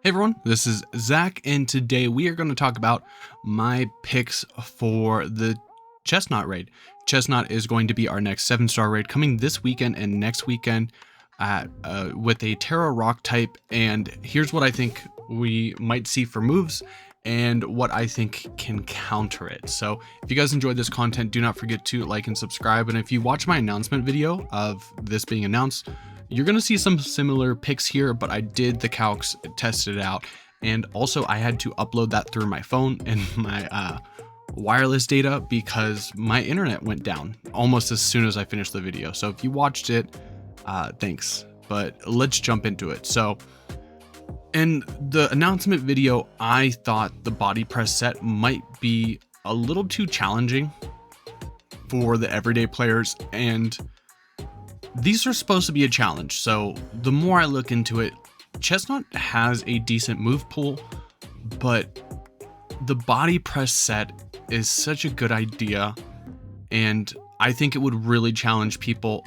Hey everyone, this is Zach, and today we are going to talk about my picks for the Chesnaught Raid. Chesnaught is going to be our next 7-star raid coming this weekend and next weekend with a Tera rock type, and here's what I think we might see for moves and what I think can counter it. So if you guys enjoyed this content, do not forget to like and subscribe, and if you watch my announcement video of this being announced, you're going to see some similar picks here, but I did the calcs, tested it out, and also I had to upload that through my phone and my wireless data because my internet went down almost as soon as I finished the video. So if you watched it, thanks, but let's jump into it. So in the announcement video, I thought the body press set might be a little too challenging for the everyday players, and these are supposed to be a challenge. So the more I look into it, Chesnaught has a decent move pool, but the body press set is such a good idea, and I think it would really challenge people.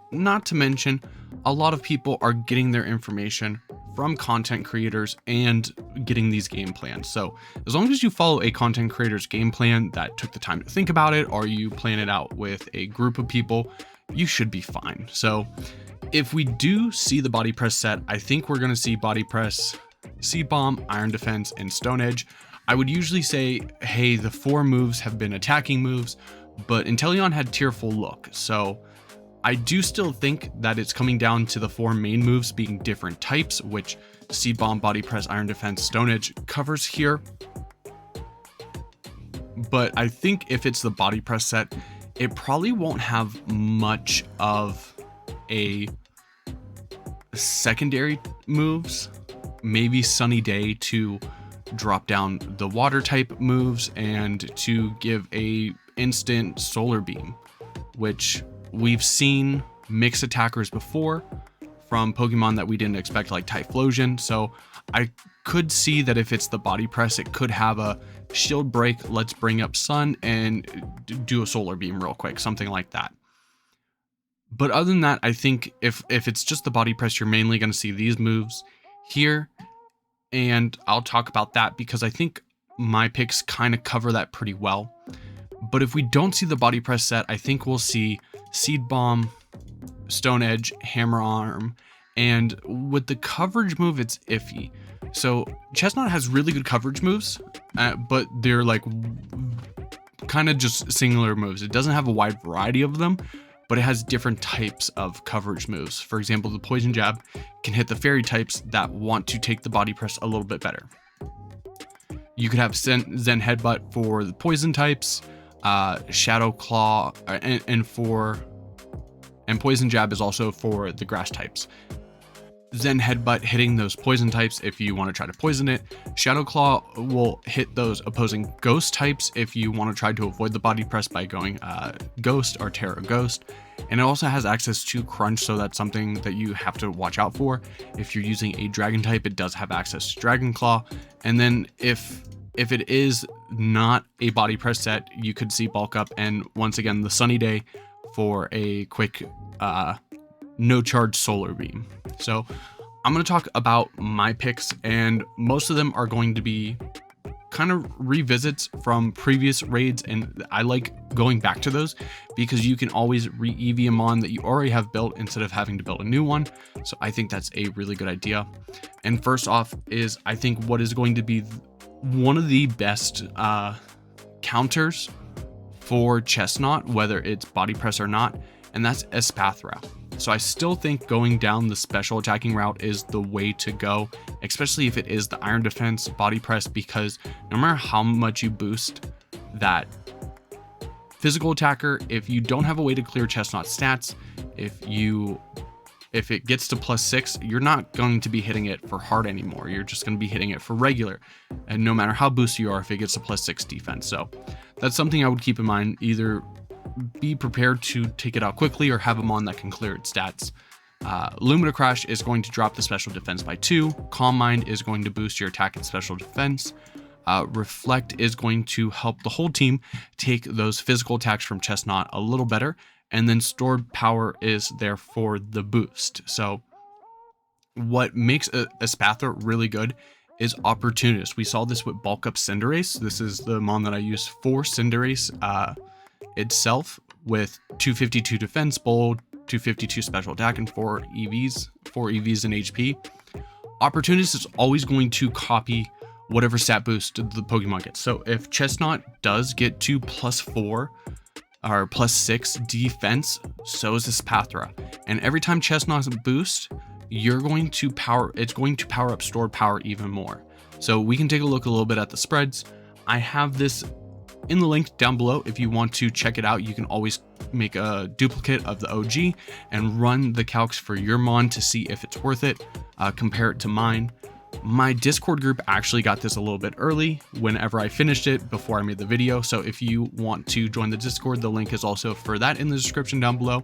Not to mention, a lot of people are getting their information from content creators and getting these game plans. So as long as you follow a content creator's game plan that took the time to think about it, or you plan it out with a group of people, you should be fine. So if we do see the body press set, I think we're going to see body press, seed bomb, iron defense, and stone edge. I would usually say, hey, the 4 moves have been attacking moves, but Inteleon had tearful look. So I do still think that it's coming down to the 4 main moves being different types, which seed bomb, body press, iron defense, stone edge covers here. But I think if it's the body press set, it probably won't have much of a secondary moves, maybe Sunny Day to drop down the water type moves and to give a instant solar beam, which we've seen mixed attackers before from Pokemon that we didn't expect, like Typhlosion. So I could see that if it's the body press, it could have a shield break, let's bring up sun and do a solar beam real quick, something like that. But other than that, I think if it's just the body press, you're mainly going to see these moves here, and I'll talk about that because I think my picks kind of cover that pretty well. But if we don't see the body press set, I think we'll see seed bomb, stone edge, hammer arm, and with the coverage move, it's iffy. So Chesnaught has really good coverage moves, but they're like kind of just singular moves. It doesn't have a wide variety of them, but it has different types of coverage moves. For example, the poison jab can hit the fairy types that want to take the body press a little bit better. You could have Zen headbutt for the poison types, shadow claw, and poison jab is also for the grass types. Zen headbutt hitting those poison types if you want to try to poison it. Shadow claw will hit those opposing ghost types if you want to try to avoid the body press by going ghost or Tera ghost. And it also has access to crunch, so that's something that you have to watch out for. If you're using a dragon type, it does have access to dragon claw. And then if it is not a body press set, you could see bulk up, and once again the Sunny Day for a quick no charge solar beam. So I'm going to talk about my picks, and most of them are going to be kind of revisits from previous raids, and I like going back to those because you can always re-EV them on that you already have built instead of having to build a new one. So I think that's a really good idea. And first off is, I think what is going to be one of the best counters for Chesnaught, whether it's body press or not, and that's Espathra. So I still think going down the special attacking route is the way to go, especially if it is the iron defense body press, because no matter how much you boost that physical attacker, if you don't have a way to clear Chesnaught stats, if it gets to +6, you're not going to be hitting it for hard anymore. You're just going to be hitting it for regular, and no matter how boosted you are, if it gets to +6 defense. So that's something I would keep in mind. Either be prepared to take it out quickly or have them on that can clear its stats. Lumina Crash is going to drop the special defense by 2. Calm Mind is going to boost your attack and special defense. Reflect is going to help the whole team take those physical attacks from Chesnaught a little better. And then Stored Power is there for the boost. So what makes Espathra really good is Opportunist. We saw this with Bulk Up Cinderace. This is the mon that I use for Cinderace itself, with 252 defense, bold, 252 special attack, and 4 EVs in HP. Opportunist is always going to copy whatever stat boost the Pokemon gets. So if Chesnaught does get to +4 or +6 defense, so is this Pathra. And every time Chesnaught's boost, it's going to power up stored power even more. So we can take a look a little bit at the spreads. I have this in the link down below. If you want to check it out, you can always make a duplicate of the OG and run the calcs for your mon to see if it's worth it. Compare it to mine. My Discord group actually got this a little bit early whenever I finished it before I made the video. So if you want to join the Discord, the link is also for that in the description down below.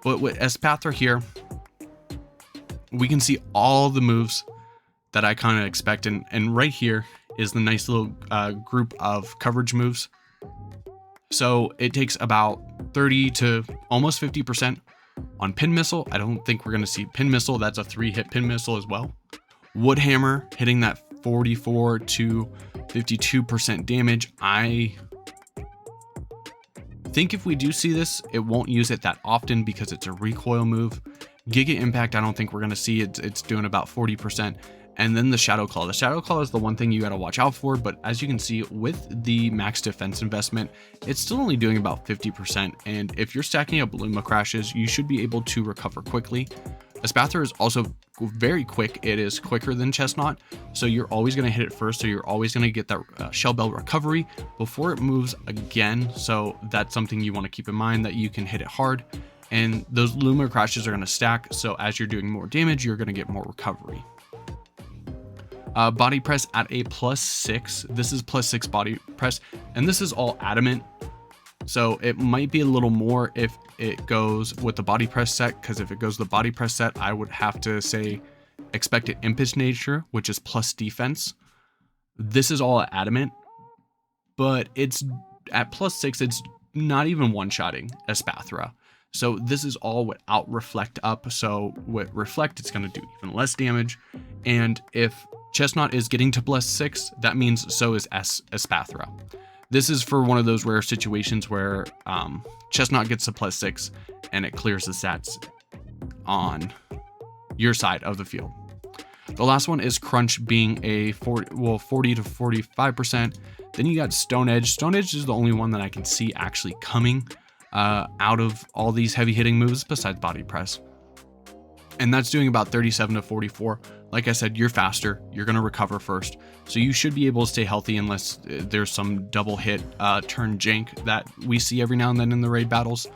But with Espathra here, we can see all the moves that I kind of expect. And right here is the nice little group of coverage moves. So it takes about 30 to almost 50% on Pin Missile. I don't think we're going to see Pin Missile. That's a 3-hit Pin Missile as well. Wood Hammer hitting that 44 to 52% damage. I think if we do see this, it won't use it that often because it's a recoil move. Giga Impact, I don't think we're going to see it. It's doing about 40%. And then the Shadow Claw. The Shadow Claw is the one thing you got to watch out for, but as you can see with the max defense investment, it's still only doing about 50%. And if you're stacking up Luma Crashes, you should be able to recover quickly. Espathra is also very quick. It is quicker than Chesnaught, so you're always going to hit it first, so you're always going to get that Shell Bell recovery before it moves again. So that's something you want to keep in mind, that you can hit it hard, and those Luma Crashes are going to stack, so as you're doing more damage, you're going to get more recovery. Body Press at a +6. This is +6 Body Press, and this is all adamant. So it might be a little more if it goes with the Body Press set, because if it goes the Body Press set, I would have to say Expected Impish Nature, which is plus defense. This is all adamant, but it's at +6. It's not even one-shotting Espathra. So this is all without Reflect up. So with Reflect, it's going to do even less damage. And if Chesnaught is getting to +6, that means so is Espathra. This is for one of those rare situations where Chesnaught gets to +6 and it clears the stats on your side of the field. The last one is Crunch being a 40 to 45%. Then you got Stone Edge. Stone Edge is the only one that I can see actually coming out of all these heavy hitting moves besides Body Press. And that's doing about 37 to 44. Like I said, you're faster, you're going to recover first. So you should be able to stay healthy unless there's some double hit turn jank that we see every now and then in the raid battles.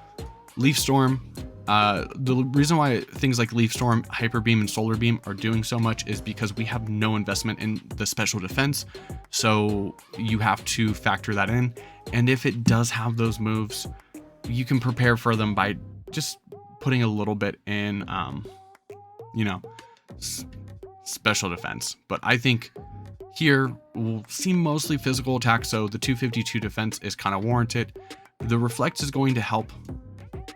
Leaf Storm. The reason why things like Leaf Storm, Hyper Beam, and Solar Beam are doing so much is because we have no investment in the special defense. So you have to factor that in. And if it does have those moves, you can prepare for them by just putting a little bit in, special defense. But I think here we'll see mostly physical attack, so the 252 defense is kind of warranted. The Reflect is going to help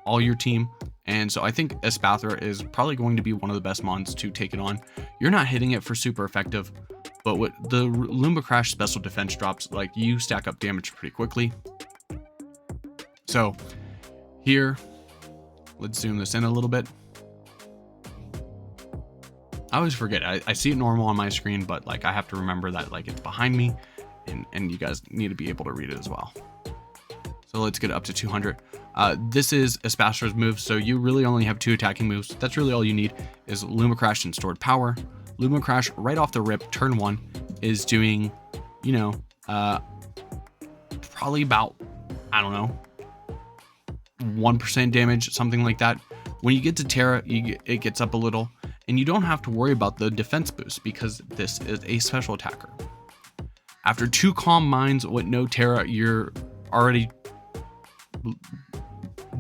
all your team, and so I think Espathra is probably going to be one of the best mons to take it on. You're not hitting it for super effective, but with the Luma Crash special defense drops, like, you stack up damage pretty quickly. So here, let's zoom this in a little bit. I always forget. I see it normal on my screen, but like I have to remember that like it's behind me, and you guys need to be able to read it as well. So let's get up to 200. This is Espathra's move, so you really only have 2 attacking moves. That's really all you need is Luma Crash and Stored Power. Luma Crash right off the rip, turn 1, is doing, probably about, I don't know, 1% damage, something like that. When you get to Tera, it gets up a little, and you don't have to worry about the defense boost because this is a special attacker. After 2 Calm Minds with no Tera, you're already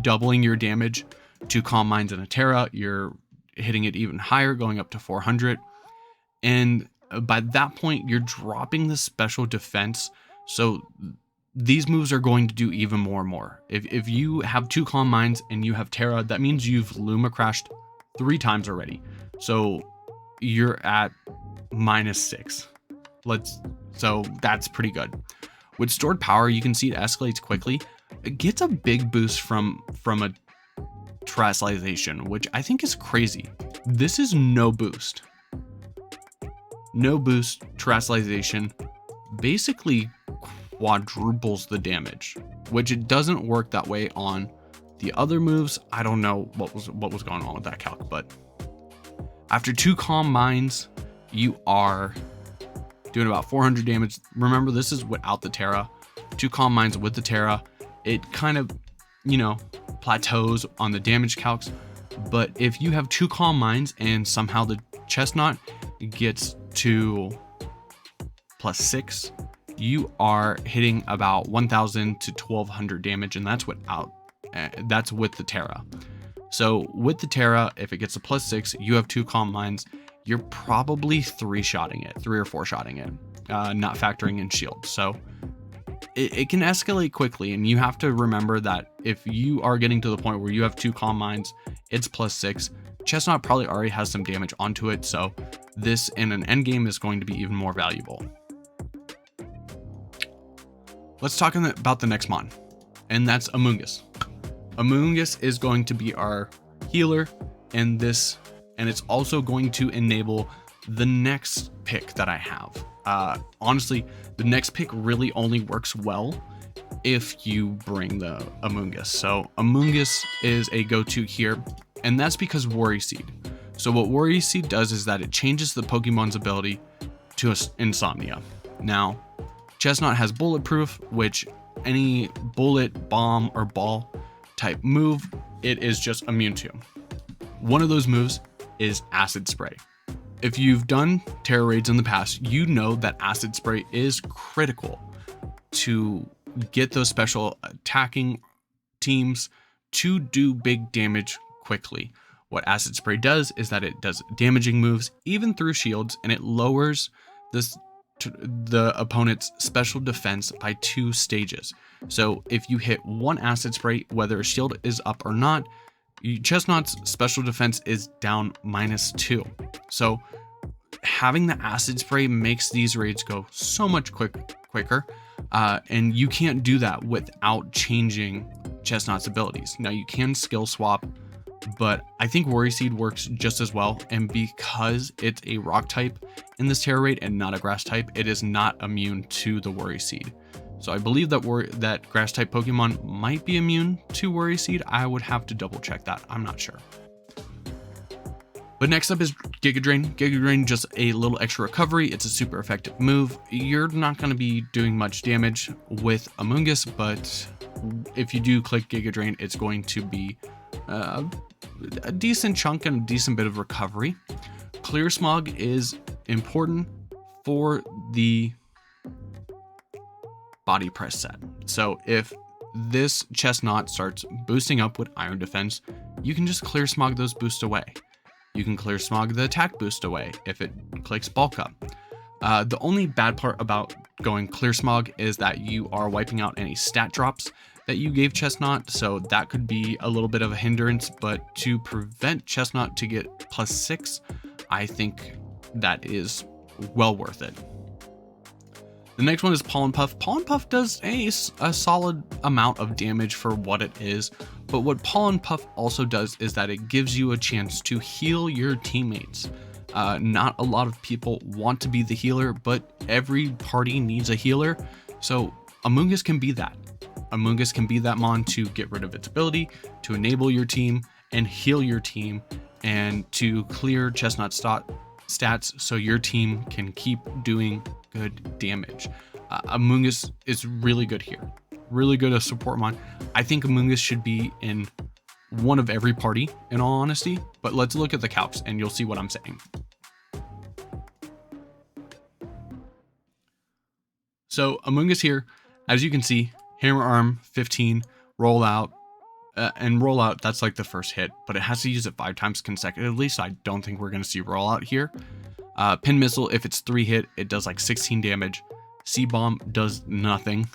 doubling your damage. 2 Calm Minds and a Tera, you're hitting it even higher, going up to 400. And by that point, you're dropping the special defense. So these moves are going to do even more and more. If you have 2 Calm Minds and you have Tera, that means you've Luma Crashed 3 times already. So you're at -6. So that's pretty good. With stored power, you can see it escalates quickly. It gets a big boost from a terrestrialization, which I think is crazy. This is no boost. No boost, terrestrialization basically quadruples the damage, which it doesn't work that way on the other moves. I don't know what was going on with that calc, but after 2 Calm Minds, you are doing about 400 damage. Remember, this is without the Tera. 2 Calm Minds with the Tera, it kind of, plateaus on the damage calcs. But if you have 2 Calm Minds and somehow the Chesnaught gets to +6, you are hitting about 1000 to 1200 damage, and that's with the Tera. So with the Tera, if it gets to +6, you have 2 Calm Minds, you're probably 3 or 4 shotting it, not factoring in shield. So it can escalate quickly, and you have to remember that if you are getting to the point where you have 2 Calm Minds, it's +6. Chesnaught probably already has some damage onto it, so this in an endgame is going to be even more valuable. Let's talk about the next mon, and that's Amoonguss. Amoonguss is going to be our healer in this, and it's also going to enable the next pick that I have. Honestly, the next pick really only works well if you bring the Amoonguss. So Amoonguss is a go-to here, and that's because Worry Seed. So what Worry Seed does is that it changes the Pokemon's ability to Insomnia. Now, Chesnaught has Bulletproof, which any bullet, bomb, or ball type move, it is just immune to. One of those moves is Acid Spray. If you've done Tera Raids in the past, you know that Acid Spray is critical to get those special attacking teams to do big damage quickly. What Acid Spray does is that it does damaging moves even through shields, and it lowers the opponent's special defense by 2 stages. So if you hit 1 Acid Spray, whether a shield is up or not, Chesnaught's special defense is down -2. So having the Acid Spray makes these raids go so much quicker, and you can't do that without changing Chesnaught's abilities. Now you can skill swap, but I think Worry Seed works just as well, and because it's a rock type in this Tera Raid and not a grass type, it is not immune to the Worry Seed. So I believe that grass type Pokemon might be immune to Worry Seed. I would have to double check that. I'm not sure. But next up is Giga Drain. Giga Drain, just a little extra recovery. It's a super effective move. You're not going to be doing much damage with Amoonguss, but if you do click Giga Drain, it's going to be a decent chunk and a decent bit of recovery. Clear Smog is important for the body press set. So if this Chesnaught starts boosting up with Iron Defense, you can just Clear Smog those boosts away. You can Clear Smog the attack boost away if it clicks Bulk Up. The only bad part about going Clear Smog is that you are wiping out any stat drops that you gave Chesnaught, so that could be a little bit of a hindrance, but to prevent Chesnaught to get +6, I think that is well worth it. The next one is Pollen Puff. Pollen Puff does a solid amount of damage for what it is, but what Pollen Puff also does is that it gives you a chance to heal your teammates. Not a lot of people want to be the healer, but every party needs a healer, so Amoonguss can be that. Amoonguss can be that mon to get rid of its ability, to enable your team and heal your team, and to clear Chesnaught stats so your team can keep doing good damage. Amoonguss is really good here. Really good as support mon. I think Amoonguss should be in one of every party, in all honesty, but let's look at the calcs and you'll see what I'm saying. So Amoonguss here, as you can see, Hammer Arm 15, roll out, and roll out, that's like the first hit, but it has to use it 5 times consecutively, so I don't think we're going to see roll out here. Pin Missile, if it's 3 hit, it does like 16 damage. C-Bomb does nothing.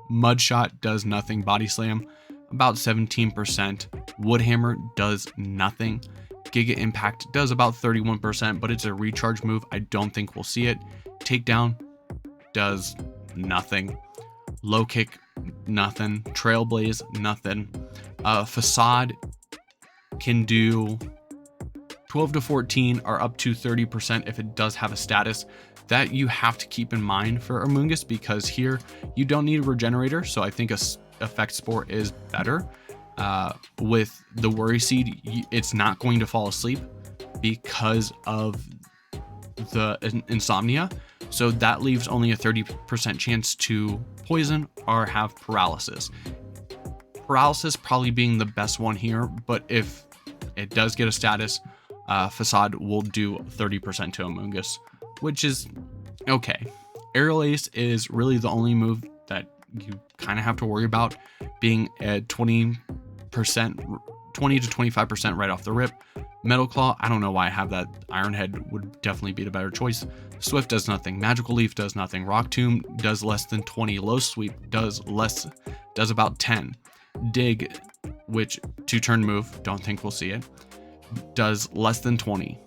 Mud Shot does nothing. Body Slam, about 17%. Wood Hammer does nothing. Giga Impact does about 31%, but it's a recharge move. I don't think we'll see it. Takedown, does nothing. Low kick, nothing. Trailblaze, nothing. Facade can do 12 to 14 or up to 30% if it does have a status. That you have to keep in mind for Amoonguss, because here you don't need a regenerator, so I think a effect spore is better. With the Worry Seed, it's not going to fall asleep because of the insomnia, so that leaves only a 30% chance to poison or have paralysis. Paralysis probably being the best one here, but if it does get a status, Facade will do 30% to Amoonguss, which is okay. Aerial Ace is really the only move that you kind of have to worry about, being at 20 to 25% right off the rip. Metal Claw, I don't know why I have that. Iron Head would definitely be the better choice. Swift does nothing. Magical Leaf does nothing. Rock Tomb does less than 20. Low Sweep does about 10. Dig, which 2-turn move, don't think we'll see it, does less than 20.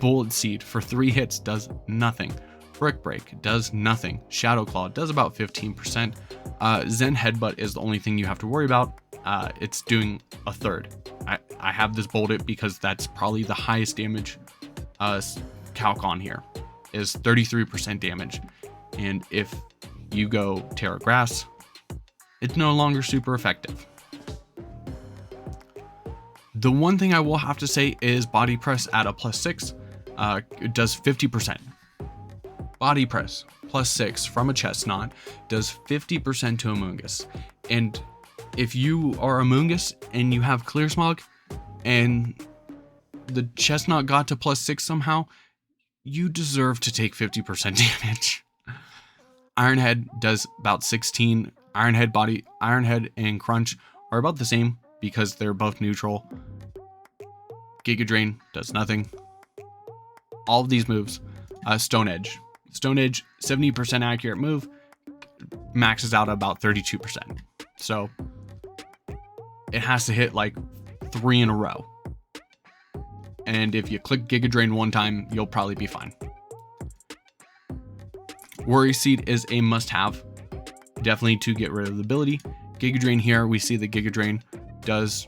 Bullet Seed for 3 hits does nothing. Brick Break does nothing. Shadow Claw does about 15%. Zen Headbutt is the only thing you have to worry about. It's doing a third. I have this bolded because that's probably the highest damage calc on here, is 33% damage. And if you go Tera Grass, it's no longer super effective. The one thing I will have to say is Body Press at a +6 it does 50%. Body Press +6 from a Chesnaught does 50% to Amoonguss. And if you are Amoonguss and you have Clear Smog and the Chesnaught got to +6 somehow, you deserve to take 50% damage. Iron Head does about 16. Iron Head and Crunch are about the same because they're both neutral. Giga Drain does nothing. All of these moves. Stone Edge, 70% accurate move, maxes out at about 32%. So it has to hit like 3 in a row. And if you click Giga Drain one time, you'll probably be fine. Worry Seed is a must-have, definitely to get rid of the ability. Giga Drain here, we see the Giga Drain does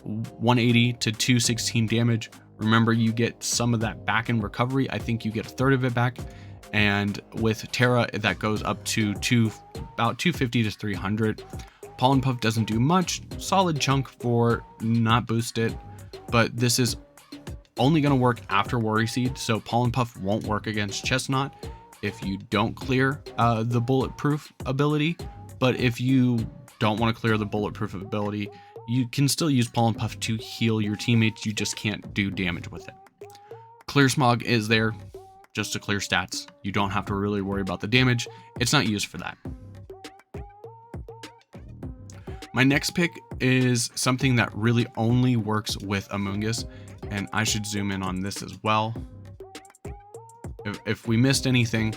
180 to 216 damage. Remember, you get some of that back in recovery. I think you get a third of it back. And with Tera, that goes up to about 250 to 300. Pollen Puff doesn't do much. Solid chunk for not boosted, but this is only going to work after Worry Seed, so Pollen Puff won't work against Chesnaught if you don't clear the bulletproof ability. But if you don't want to clear the bulletproof ability, you can still use Pollen Puff to heal your teammates. You just can't do damage with it. Clear Smog is there just to clear stats. You don't have to really worry about the damage. It's not used for that. My next pick is something that really only works with Amoonguss, and I should zoom in on this as well. If we missed anything,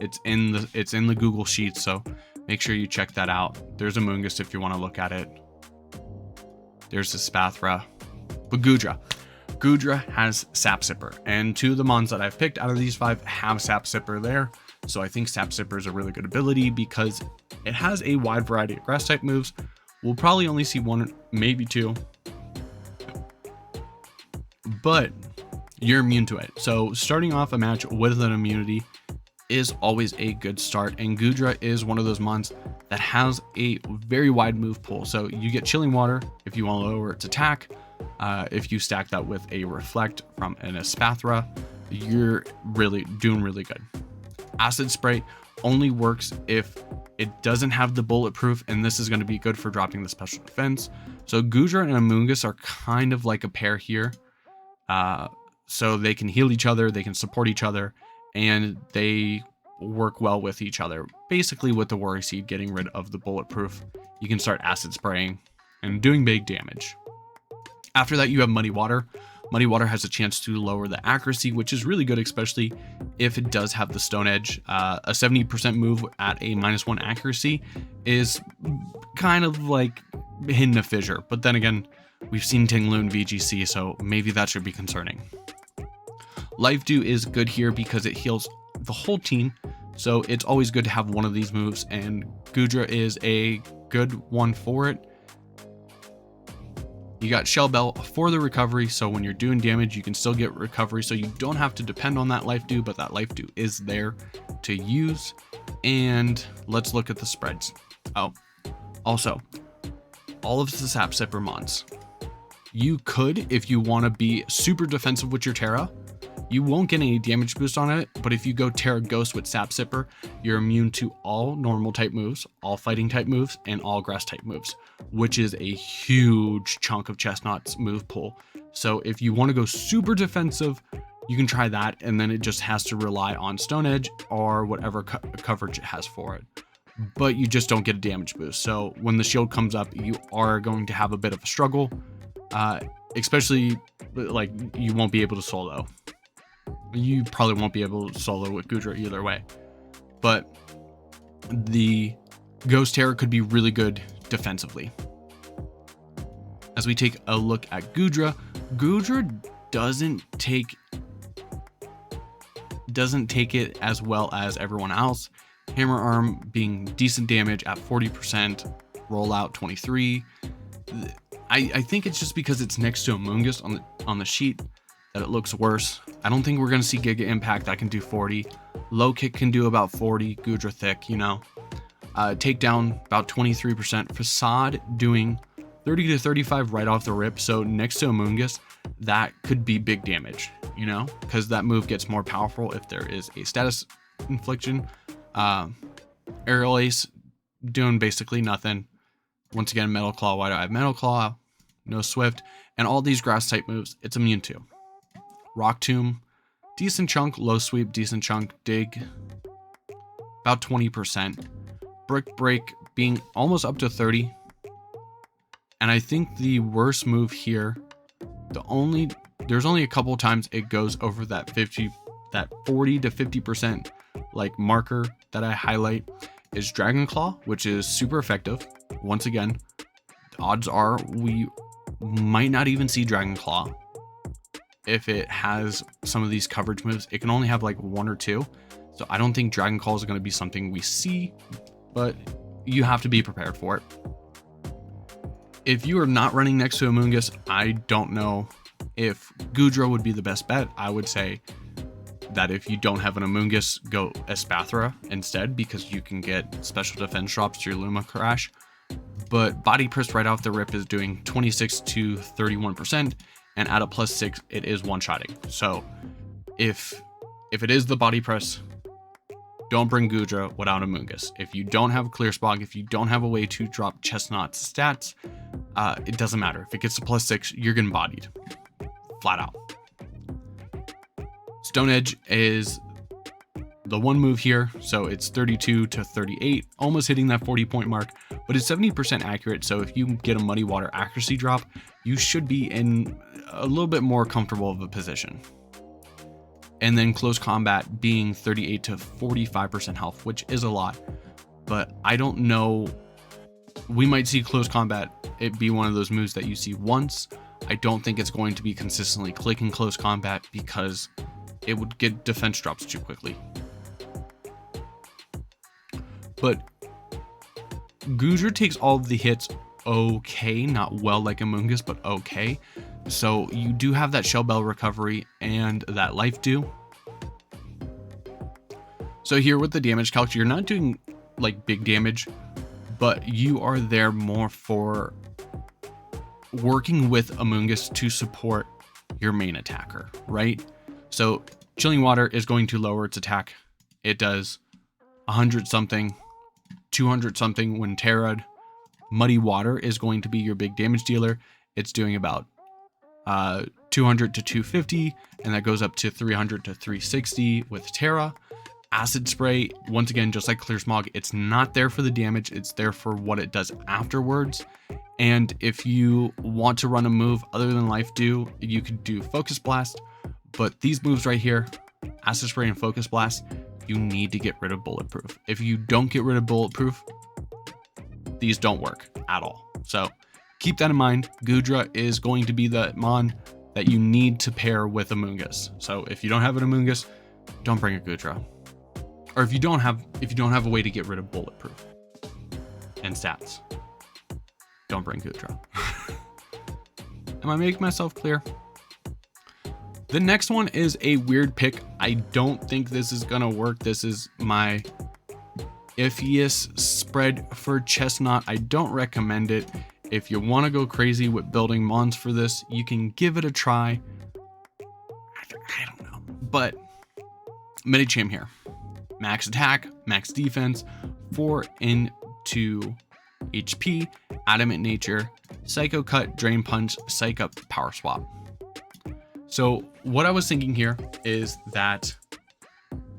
it's in the Google Sheets, so make sure you check that out. There's Amoonguss if you want to look at it. There's the Spathra. But Goodra has Sap Sipper, and 2 of the mons that I've picked out of these 5 have Sap Sipper there. So I think Sap Sipper is a really good ability because it has a wide variety of grass type moves. We'll probably only see 1, maybe 2, but you're immune to it. So starting off a match with an immunity is always a good start, and Goodra is one of those mons that has a very wide move pool. So you get Chilling Water if you want to lower its attack. If you stack that with a Reflect from an Espathra, you're really doing really good. Acid Spray only works if it doesn't have the bulletproof, and this is going to be good for dropping the special defense. So Goodra and Amoonguss are kind of like a pair here. So they can heal each other, they can support each other, and they work well with each other. Basically, with the Worry Seed getting rid of the bulletproof, you can start acid spraying and doing big damage. After that, you have Muddy Water. Muddy Water has a chance to lower the accuracy, which is really good, especially if it does have the Stone Edge. A 70% move at a -1 accuracy is kind of like hitting a fissure, but then again, we've seen Tinglu VGC, so maybe that should be concerning. Life Dew is good here because it heals the whole team, So it's always good to have one of these moves, and Goodra is a good one for it. You got Shell Bell for the recovery, so when you're doing damage, you can still get recovery, so you don't have to depend on that life dew, but that life dew is there to use. And let's look at the spreads. Oh, also, all of the Sap Sipper mons. You could, if you want to be super defensive with your Tera, you won't get any damage boost on it, but if you go Tera Ghost with Sap Sipper, you're immune to all normal type moves, all fighting type moves, and all grass type moves, which is a huge chunk of Chesnaught's move pool. So if you want to go super defensive, you can try that, and then it just has to rely on Stone Edge or whatever coverage it has for it. But you just don't get a damage boost. So when the shield comes up, you are going to have a bit of a struggle, especially like you won't be able to solo. You probably won't be able to solo with Goodra either way, but the Ghost Tera could be really good defensively. As we take a look at Goodra, Goodra doesn't take it as well as everyone else. Hammer Arm being decent damage at 40%, rollout 23. I think it's just because it's next to Amoonguss on the sheet that it looks worse. I don't think we're going to see Giga Impact that can do 40. Low Kick can do about 40. Goodra Thick, you know. Takedown about 23%. Facade doing 30 to 35 right off the rip. So next to Amoonguss, that could be big damage, you know, because that move gets more powerful if there is a status infliction. Aerial Ace doing basically nothing. Once again, Metal Claw. Why do I have Metal Claw? No Swift. And all these grass type moves, it's immune to. Rock Tomb, decent chunk. Low Sweep, decent chunk. Dig, about 20%. Brick Break being almost up to 30. And I think the worst move here, there's only a couple times it goes over that 40 to 50% like marker that I highlight, is Dragon Claw, which is super effective. Once again, the odds are we might not even see Dragon Claw. If it has some of these coverage moves, it can only have like one or two. So I don't think Dragon Claw is going to be something we see, but you have to be prepared for it. If you are not running next to Amoonguss, I don't know if Goodra would be the best bet. I would say that if you don't have an Amoonguss, go Espathra instead, because you can get special defense drops to your Luma Crash. But Body Press right off the rip is doing 26 to 31%, and at a +6, it is one-shotting. So if it is the Body Press, don't bring Goodra without Amoonguss. If you don't have Clear Spog, if you don't have a way to drop Chesnaught's stats, it doesn't matter. If it gets to +6, you're getting bodied. Flat out. Stone Edge is the one move here, so it's 32 to 38, almost hitting that 40-point mark, but it's 70% accurate, so if you get a Muddy Water accuracy drop, you should be in a little bit more comfortable of a position. And then Close Combat being 38 to 45% health, which is a lot, but I don't know. We might see Close Combat, it be one of those moves that you see once. I don't think it's going to be consistently clicking Close Combat because it would get defense drops too quickly. But Goodra takes all of the hits okay, not well like Amoonguss, but okay. So you do have that Shell Bell recovery and that life dew. So here with the damage calc, you're not doing like big damage, but you are there more for working with Amoonguss to support your main attacker, right? So Chilling Water is going to lower its attack. It does 100 something, 200 something when Tera'd. Muddy Water is going to be your big damage dealer. It's doing about 200 to 250, and that goes up to 300 to 360 with Tera. Acid Spray, once again, just like Clear Smog, it's not there for the damage, it's there for what it does afterwards. And if you want to run a move other than Life Dew, you could do Focus Blast, but these moves right here, Acid Spray and Focus Blast, you need to get rid of Bulletproof. If you don't get rid of Bulletproof, these don't work at all. So keep that in mind. Goodra is going to be the mon that you need to pair with Amoonguss. So if you don't have an Amoonguss, don't bring a Goodra. or if you don't have a way to get rid of bulletproof and stats, don't bring Goodra. Am I making myself clear? The next one is a weird pick. I don't think this is gonna work. This is my iffiest spread for Chesnaught. I don't recommend it. If you want to go crazy with building mons for this, you can give it a try. I don't know, but Medicham here. Max attack, max defense, 4 into HP, adamant nature, psycho cut, drain punch, psych up, power swap. So what I was thinking here is that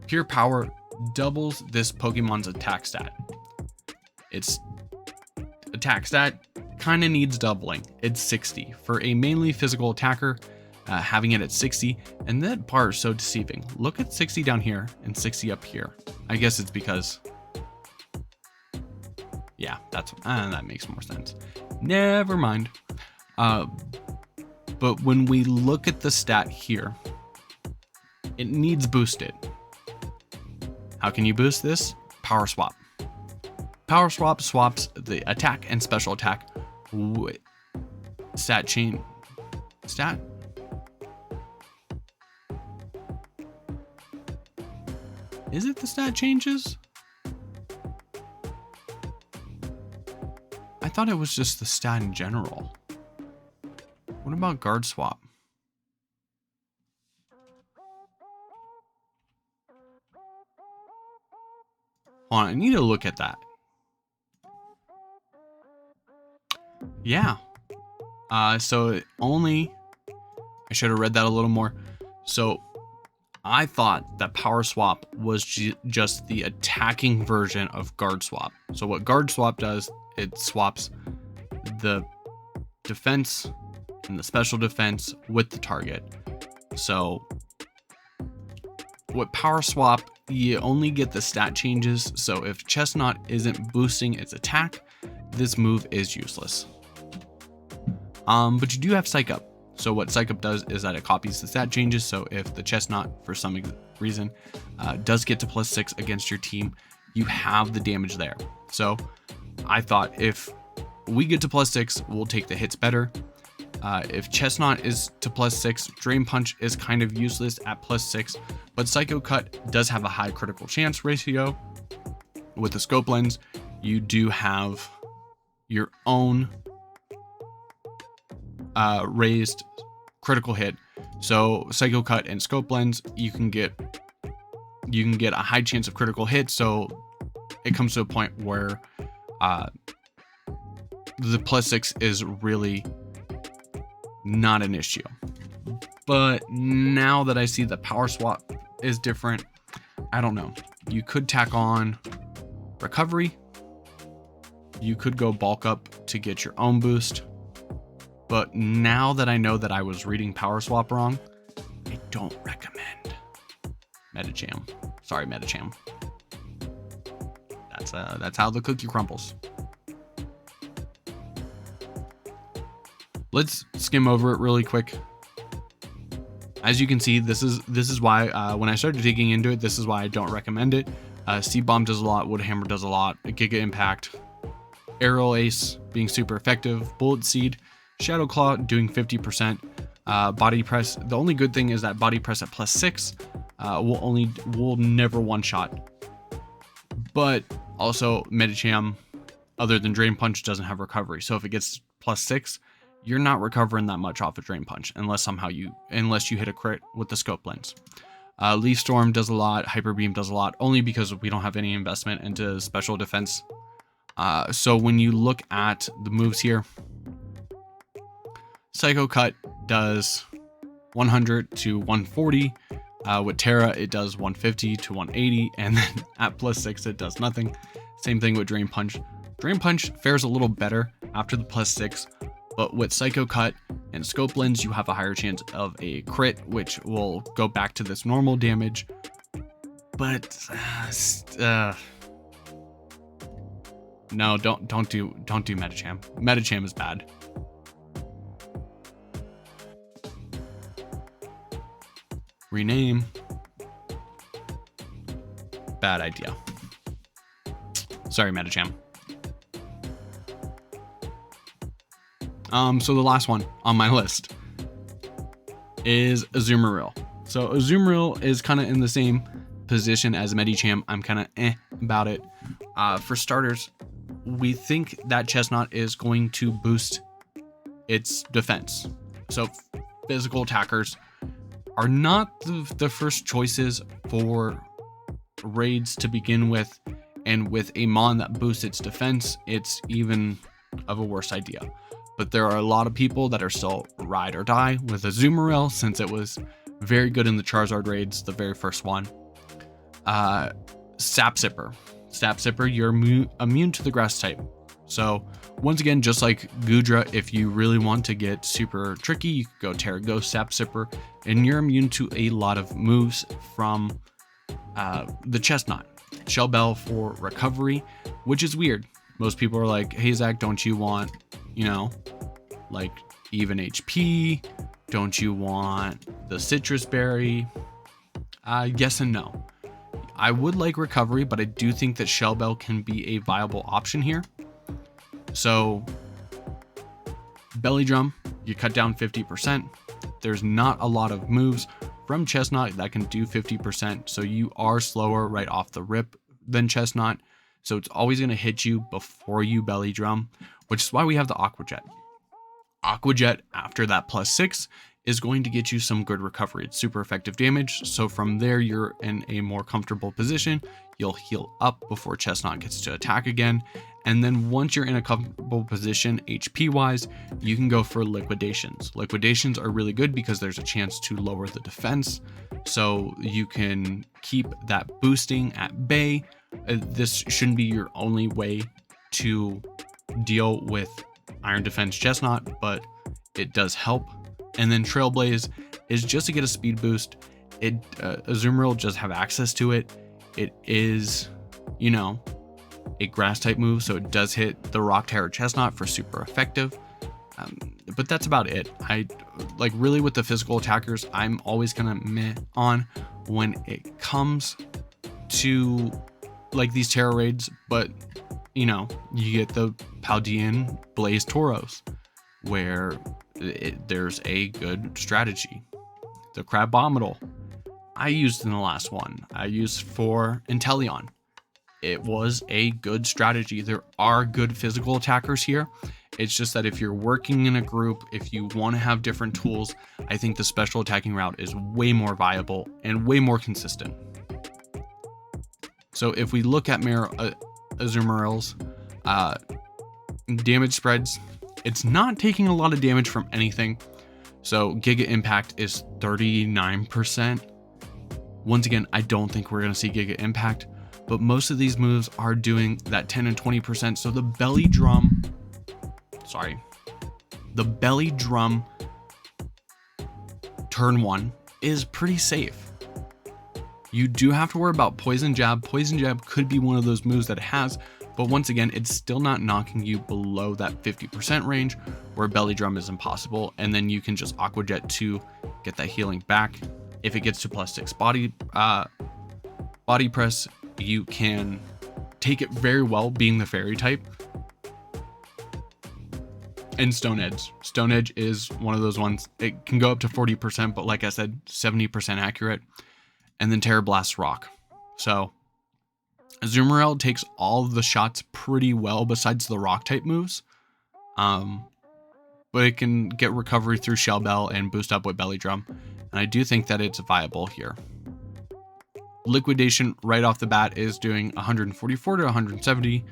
pure power doubles this Pokemon's attack stat. Its attack stat kind of needs doubling. It's 60 for a mainly physical attacker. Having it at 60, and that bar is so deceiving. Look at 60 down here and 60 up here. I guess it's because, yeah, that makes more sense. Never mind. But when we look at the stat here, it needs boosted. How can you boost this? Power swap. Power swap swaps the attack and special attack with stat chain. Stat? Is it the stat changes? I thought it was just the stat in general. What about guard swap? Hold on, I need to look at that. Yeah. So I should have read that a little more. So I thought that power swap was just the attacking version of guard swap. So what guard swap does, it swaps the defense and the special defense with the target. So with power swap, you only get the stat changes. So if Chesnaught isn't boosting its attack, this move is useless. But you do have psych up. So what psych up does is that it copies the stat changes. So if the Chesnaught, for some reason, does get to +6 against your team, you have the damage there. So I thought if we get to +6, we'll take the hits better. If Chesnaught is to +6, Drain Punch is kind of useless at +6, but Psycho Cut does have a high critical chance ratio. With the Scope Lens, you do have your own raised critical hit. So Psycho Cut and Scope Lens, you can get a high chance of critical hit. So it comes to a point where the +6 is really not an issue. But now that I see the power swap is different, I don't know. You could tack on recovery. You could go bulk up to get your own boost. But now that I know that I was reading power swap wrong, I don't recommend Medicham. Sorry, Medicham. That's how the cookie crumbles. Let's skim over it really quick. As you can see, this is why when I started digging into it, this is why I don't recommend it. Seed Bomb does a lot, Wood Hammer does a lot, Giga Impact, Aerial Ace being super effective, Bullet Seed, Shadow Claw doing 50%, Body Press. The only good thing is that Body Press at +6 will never one shot. But also Medicham, other than Drain Punch, doesn't have recovery. So if it gets +6, you're not recovering that much off a Drain Punch unless you hit a crit with the Scope Lens. Leaf Storm does a lot, Hyper Beam does a lot, only because we don't have any investment into special defense. So when you look at the moves here, Psycho Cut does 100 to 140. With Tera, it does 150 to 180, and then at +6, it does nothing. Same thing with Drain Punch. Drain Punch fares a little better after the +6, but with Psycho Cut and Scope Lens, you have a higher chance of a crit, which will go back to this normal damage. But no, don't do Medicham. Medicham is bad. Rename. bad idea. Sorry, Metacham. So the last one on my list is Azumarill. So Azumarill is kind of in the same position as Medicham. I'm kind of about it. For starters, we think that Chesnaught is going to boost its defense. So physical attackers are not the first choices for raids to begin with. And with a mon that boosts its defense, it's even of a worse idea. But there are a lot of people that are still ride or die with Azumarill, since it was very good in the Charizard raids, the very first one. Sap Sipper. Sap Sipper, you're immune to the grass type. So once again, just like Goodra, if you really want to get super tricky, you could go Tera, go Sap Sipper, and you're immune to a lot of moves from the Chesnaught. Shell Bell for recovery, which is weird. Most people are like, hey Zach, don't you want, like even HP? Don't you want the citrus berry? Yes and no. I would like recovery, but I do think that Shell Bell can be a viable option here. So Belly Drum, you cut down 50%. There's not a lot of moves from Chesnaught that can do 50%, so you are slower right off the rip than Chesnaught. So it's always going to hit you before you Belly Drum, which is why we have the Aqua Jet. Aqua Jet, after that +6, is going to get you some good recovery. It's super effective damage, so from there you're in a more comfortable position. You'll heal up before Chesnaught gets to attack again, and then once you're in a comfortable position HP wise, you can go for liquidations. Liquidations are really good because there's a chance to lower the defense, so you can keep that boosting at bay. This shouldn't be your only way to deal with Iron Defense Chesnaught, but it does help. And then Trailblaze is just to get a speed boost. Azumarill just have access to it. It is, a grass type move, so it does hit the Rock Terror Chesnaught for super effective. But that's about it. I like really with the physical attackers, I'm always kind of meh on when it comes to like these Tera raids, but you get the Paldean Blaze Tauros where there's a good strategy. The Crabominal I used in the last one. I used for Inteleon. It was a good strategy. There are good physical attackers here. It's just that if you're working in a group, if you want to have different tools, I think the special attacking route is way more viable and way more consistent. So if we look at Azumarill's damage spreads, it's not taking a lot of damage from anything. So Giga Impact is 39%. Once again, I don't think we're going to see Giga Impact, but most of these moves are doing that 10 and 20%. So the Belly Drum turn 1 is pretty safe. You do have to worry about Poison Jab. Poison Jab could be one of those moves that it has, but once again, it's still not knocking you below that 50% range where Belly Drum is impossible. And then you can just Aqua Jet to get that healing back. If it gets to +6 body press, you can take it very well being the fairy type. And Stone Edge. Stone Edge is one of those ones. It can go up to 40%, but like I said, 70% accurate. And then Terra Blast Rock. So Azumarill takes all of the shots pretty well besides the rock type moves. But it can get recovery through Shell Bell and boost up with Belly Drum. And I do think that it's viable here. Liquidation right off the bat is doing 144 to 170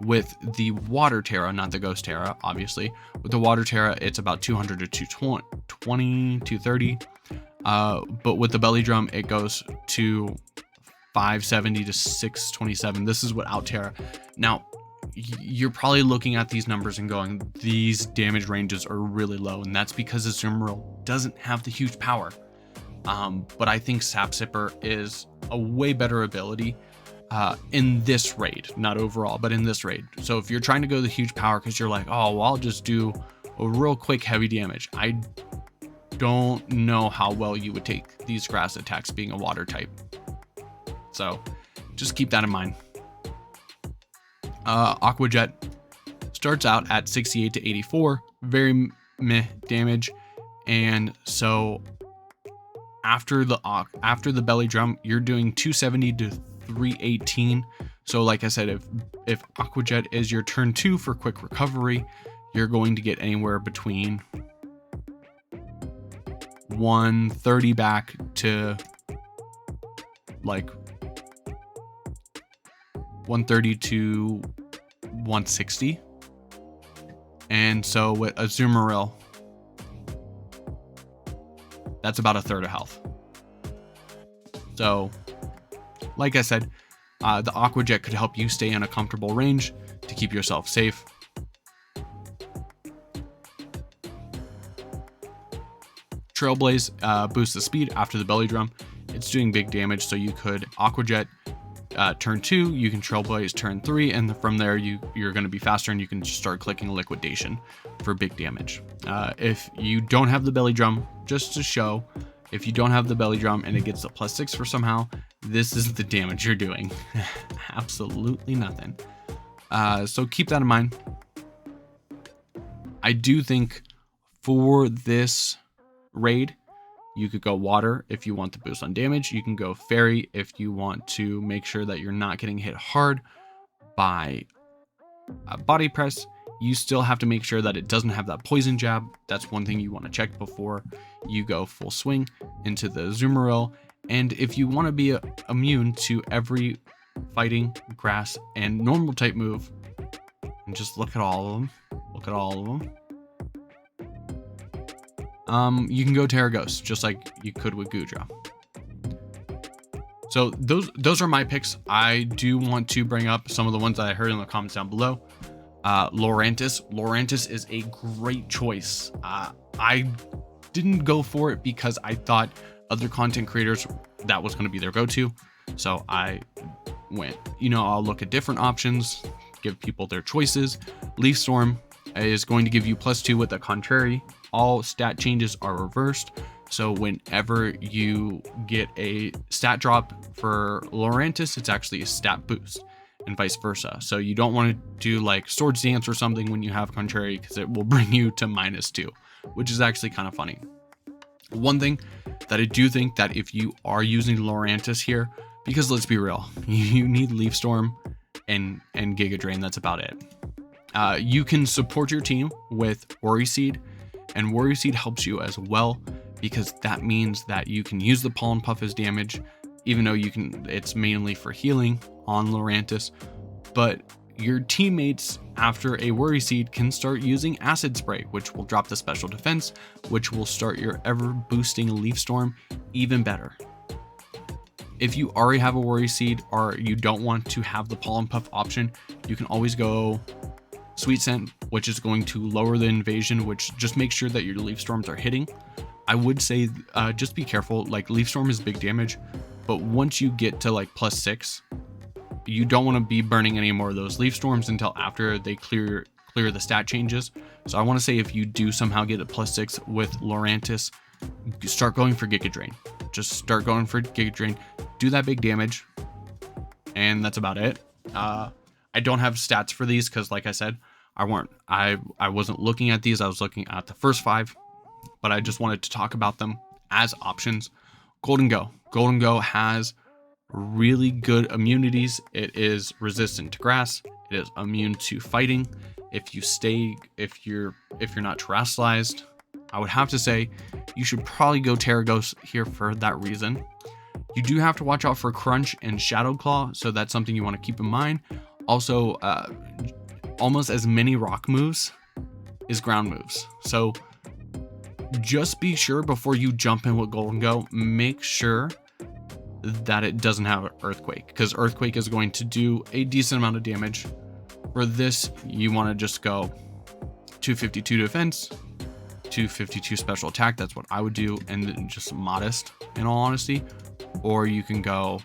with the Water Tera, not the Ghost Tera, obviously. With the Water Tera, it's about 200 to 220, 230. But with the Belly Drum, it goes to 570 to 627. This is without Tera. Now, you're probably looking at these numbers and going, these damage ranges are really low, and that's because Azumarill doesn't have the huge power. But I think Sap Sipper is a way better ability in this raid, not overall, but in this raid. So if you're trying to go the huge power because you're like, oh, well, I'll just do a real quick heavy damage, I don't know how well you would take these grass attacks being a water type. So just keep that in mind. Aqua Jet starts out at 68 to 84, very meh damage, and so after the belly drum, you're doing 270 to 318. So like I said, if Aqua Jet is your turn 2 for quick recovery, you're going to get anywhere between 130 back to like 130 to 160. And so with a Azumarill, that's about a third of health. So like I said, the Aqua Jet could help you stay in a comfortable range to keep yourself safe. Trailblaze boosts the speed after the belly drum. It's doing big damage, so you could Aqua Jet turn 2, you can Trailblaze turn 3, and from there you're going to be faster and you can just start clicking Liquidation for big damage. If you don't have the belly drum, just to show, if you don't have the belly drum and it gets a +6 for somehow, this is the damage you're doing. Absolutely nothing. So keep that in mind. I do think for this raid, you could go water if you want to boost on damage. You can go fairy if you want to make sure that you're not getting hit hard by body press. You still have to make sure that it doesn't have that poison jab. That's one thing you want to check before you go full swing into the Azumarill. And if you want to be immune to every fighting, grass, and normal type move, and just look at all of them. Look at all of them. You can go Tera Ghost, just like you could with Goodra. So those are my picks. I do want to bring up some of the ones that I heard in the comments down below. Lurantis is a great choice. I didn't go for it because I thought other content creators, that was going to be their go-to. So I went, I'll look at different options, give people their choices. Leaf Storm is going to give you +2 with the contrary. All stat changes are reversed. So whenever you get a stat drop for Lurantis, it's actually a stat boost and vice versa. So you don't want to do like Swords Dance or something when you have contrary, because it will bring you to -2, which is actually kind of funny. One thing that I do think that if you are using Lurantis here, because let's be real, you need Leaf Storm and Giga Drain. That's about it. You can support your team with Worry Seed, and Worry Seed helps you as well, because that means that you can use the Pollen Puff as damage, even though it's mainly for healing on Lurantis. But your teammates after a Worry Seed can start using Acid Spray, which will drop the special defense, which will start your ever boosting Leaf Storm even better. If you already have a Worry Seed or you don't want to have the Pollen Puff option, you can always go Sweet Scent, which is going to lower the invasion, which just makes sure that your Leaf Storms are hitting. I would say just be careful, like Leaf Storm is big damage, but once you get to like +6, you don't want to be burning any more of those Leaf Storms until after they clear the stat changes. So I want to say if you do somehow get a +6 with Lurantis, start going for Giga Drain. Just start going for Giga Drain, do that big damage, and that's about it. I don't have stats for these because, like I said, I wasn't looking at these. I was looking at the first 5, but I just wanted to talk about them as options. Golden Go has really good immunities. It is resistant to grass. It is immune to fighting. If you're not terrestrialized, I would have to say you should probably go Tera Ghost here for that reason. You do have to watch out for Crunch and Shadow Claw, so that's something you want to keep in mind. Also, almost as many rock moves is ground moves. So just be sure before you jump in with Golden Go, make sure that it doesn't have Earthquake, because Earthquake is going to do a decent amount of damage. For this, you want to just go 252 defense, 252 special attack. That's what I would do, and then just modest, in all honesty. Or you can go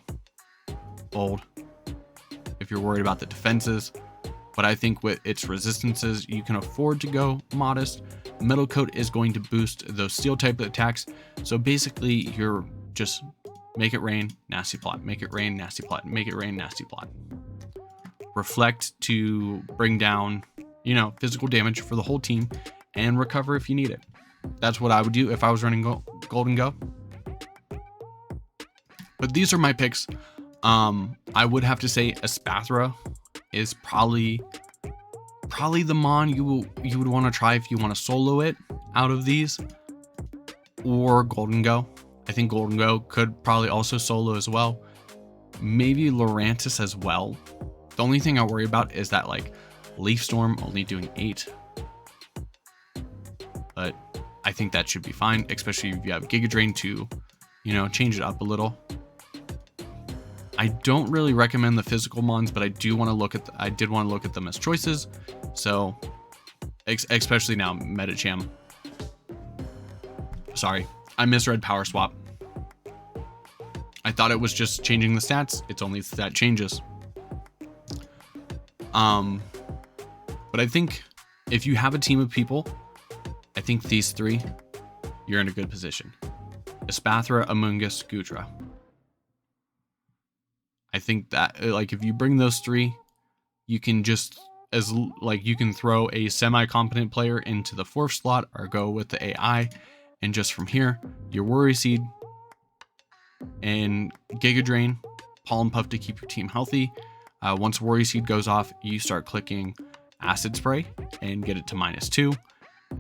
bold if you're worried about the defenses. But I think with its resistances, you can afford to go modest. Metal Coat is going to boost those steel type attacks. So basically, you're just Make it rain, nasty plot. Make it rain, nasty plot. Make it rain, nasty plot. Reflect to bring down, physical damage for the whole team, and recover if you need it. That's what I would do if I was running Golden Go. But these are my picks. I would have to say Espathra is probably the mon you would want to try if you want to solo it out of these, or Golden Go. I think Golden Go could probably also solo as well. Maybe Lurantis as well. The only thing I worry about is that Leaf Storm only doing 8. But I think that should be fine, especially if you have Giga Drain to, change it up a little. I don't really recommend the physical mons, but I did want to look at them as choices. So, especially now, Medicham. Sorry, I misread Power Swap. I thought it was just changing the stats. It's only stat changes. But I think if you have a team of people, I think these 3, you're in a good position. Espathra, Amoonguss, Goodra. I think that if you bring those 3, you can just you can throw a semi-competent player into the 4th slot or go with the AI, and just from here, your Worry Seed and Giga Drain, Pollen Puff to keep your team healthy. Once Worry Seed goes off, you start clicking Acid Spray and get it to -2.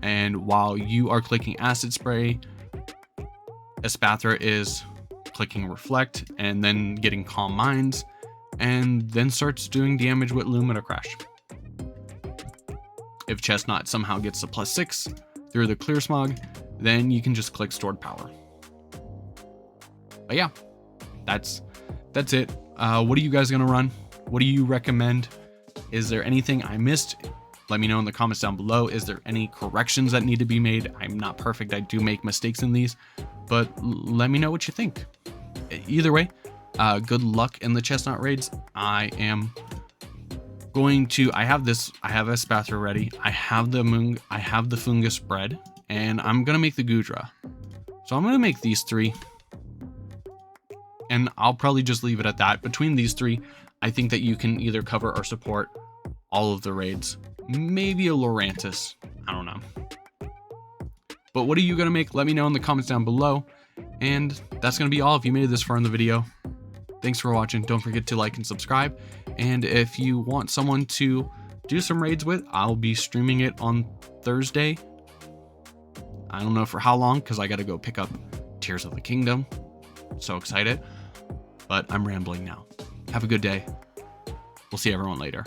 And while you are clicking Acid Spray, Espathra is clicking Reflect and then getting Calm Minds, and then starts doing damage with Lumina Crash. If Chesnaught somehow gets the +6 through the Clear Smog, then you can just click Stored Power. But yeah, that's it. What are you guys gonna run? What do you recommend? Is there anything I missed? Let me know in the comments down below. Is there any corrections that need to be made? I'm not perfect. I do make mistakes in these, but let me know what you think. Either way, good luck in the Chesnaught Raids. I have Espathra ready. I have the Fungus spread, and I'm gonna make the Goodra. So I'm gonna make these 3, and I'll probably just leave it at that. Between these 3, I think that you can either cover or support all of the raids. Maybe a Lurantis. I don't know. But what are you going to make? Let me know in the comments down below. And that's going to be all if you made it this far in the video. Thanks for watching. Don't forget to like and subscribe. And if you want someone to do some raids with, I'll be streaming it on Thursday. I don't know for how long, because I got to go pick up Tears of the Kingdom. So excited. But I'm rambling now. Have a good day. We'll see everyone later.